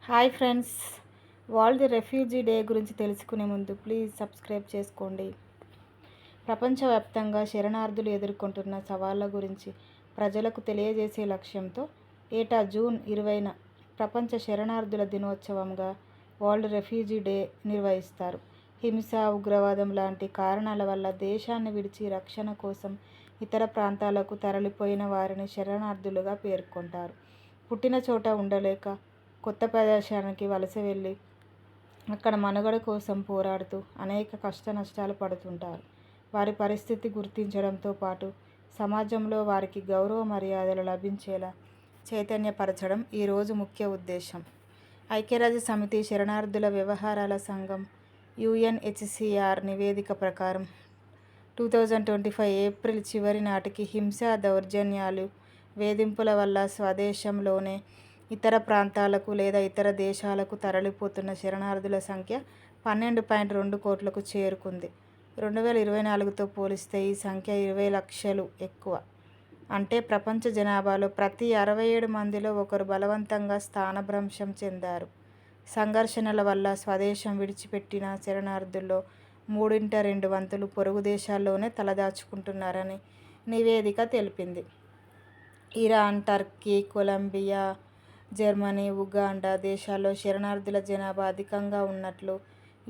Hi friends, world refugee day గురించి తెలుసుకునే ముందు ప్లీజ్ సబ్స్క్రైబ్ చేసుకోండి. ప్రపంచవ్యాప్తంగా శరణార్థులు ఎదుర్కొంటున్న సవాళ్ల గురించి ప్రజలకు తెలియజేసే లక్ష్యంతో ఏటా జూన్ 20న ప్రపంచ శరణార్థుల దినోత్సవంగా వరల్డ్ రెఫ్యూజీ డే నిర్వహిస్తారు. హింస, ఉగ్రవాదం లాంటి కారణాల వల్ల దేశాన్ని విడిచి రక్షణ కోసం ఇతర ప్రాంతాలకు తరలిపోయిన వారిని శరణార్థులుగా పేర్కొంటారు. పుట్టిన చోట ఉండలేక కొత్త ప్రదేశానికి వలస వెళ్ళి అక్కడ మనుగడ కోసం పోరాడుతూ అనేక కష్ట నష్టాలు పడుతుంటారు. వారి పరిస్థితి గుర్తించడంతో పాటు సమాజంలో వారికి గౌరవ మర్యాదలు లభించేలా చైతన్యపరచడం ఈరోజు ముఖ్య ఉద్దేశం. ఐక్యరాజ్యసమితి శరణార్థుల వ్యవహారాల సంఘం UNHCR నివేదిక ప్రకారం 2025 ఏప్రిల్ చివరి నాటికి హింస, దౌర్జన్యాలు, వేధింపుల వల్ల స్వదేశంలోనే ఇతర ప్రాంతాలకు లేదా ఇతర దేశాలకు తరలిపోతున్న శరణార్థుల సంఖ్య 12.2 కోట్లకు చేరుకుంది. 2024తో పోలిస్తే ఈ సంఖ్య 20 లక్షలు ఎక్కువ. అంటే ప్రపంచ జనాభాలో ప్రతి 67 మందిలో ఒకరు బలవంతంగా స్థానభ్రంశం చెందారు. సంఘర్షణల వల్ల స్వదేశం విడిచిపెట్టిన శరణార్థుల్లో 3/2 వంతులు పొరుగు దేశాల్లోనే తలదాచుకుంటున్నారని నివేదిక తెలిపింది. Iran, Turkey, Colombia, Germany, Uganda దేశాల్లో శరణార్థుల జనాభా అధికంగా ఉన్నట్లు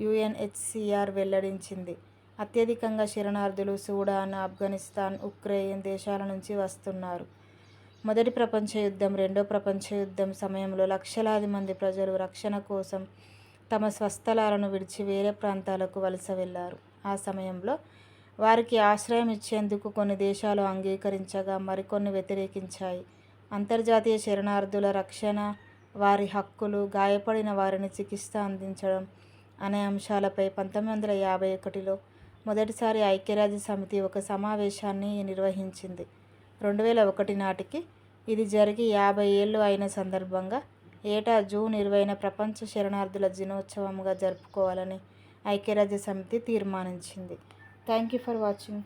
UNHCR వెల్లడించింది. అత్యధికంగా శరణార్థులు సూడాన్, ఆఫ్ఘనిస్తాన్, ఉక్రెయిన్ దేశాల నుంచి వస్తున్నారు. మొదటి ప్రపంచ యుద్ధం, రెండో ప్రపంచ యుద్ధం సమయంలో లక్షలాది మంది ప్రజలు రక్షణ కోసం తమ స్వస్థలాలను విడిచి వేరే ప్రాంతాలకు వలస వెళ్లారు. ఆ సమయంలో వారికి ఆశ్రయం ఇచ్చేందుకు కొన్ని దేశాలు అంగీకరించగా మరికొన్ని వ్యతిరేకించాయి. అంతర్జాతీయ శరణార్థుల రక్షణ, వారి హక్కులు, గాయపడిన వారిని చికిత్స అందించడం అనే అంశాలపై 1951లో మొదటిసారి ఐక్యరాజ్యసమితి ఒక సమావేశాన్ని నిర్వహించింది. 2001 నాటికి ఇది జరిగి 50 ఏళ్లు అయిన సందర్భంగా ఏటా జూన్ 20న ప్రపంచ శరణార్థుల దినోత్సవంగా జరుపుకోవాలని ఐక్యరాజ్యసమితి తీర్మానించింది. Thank you for watching.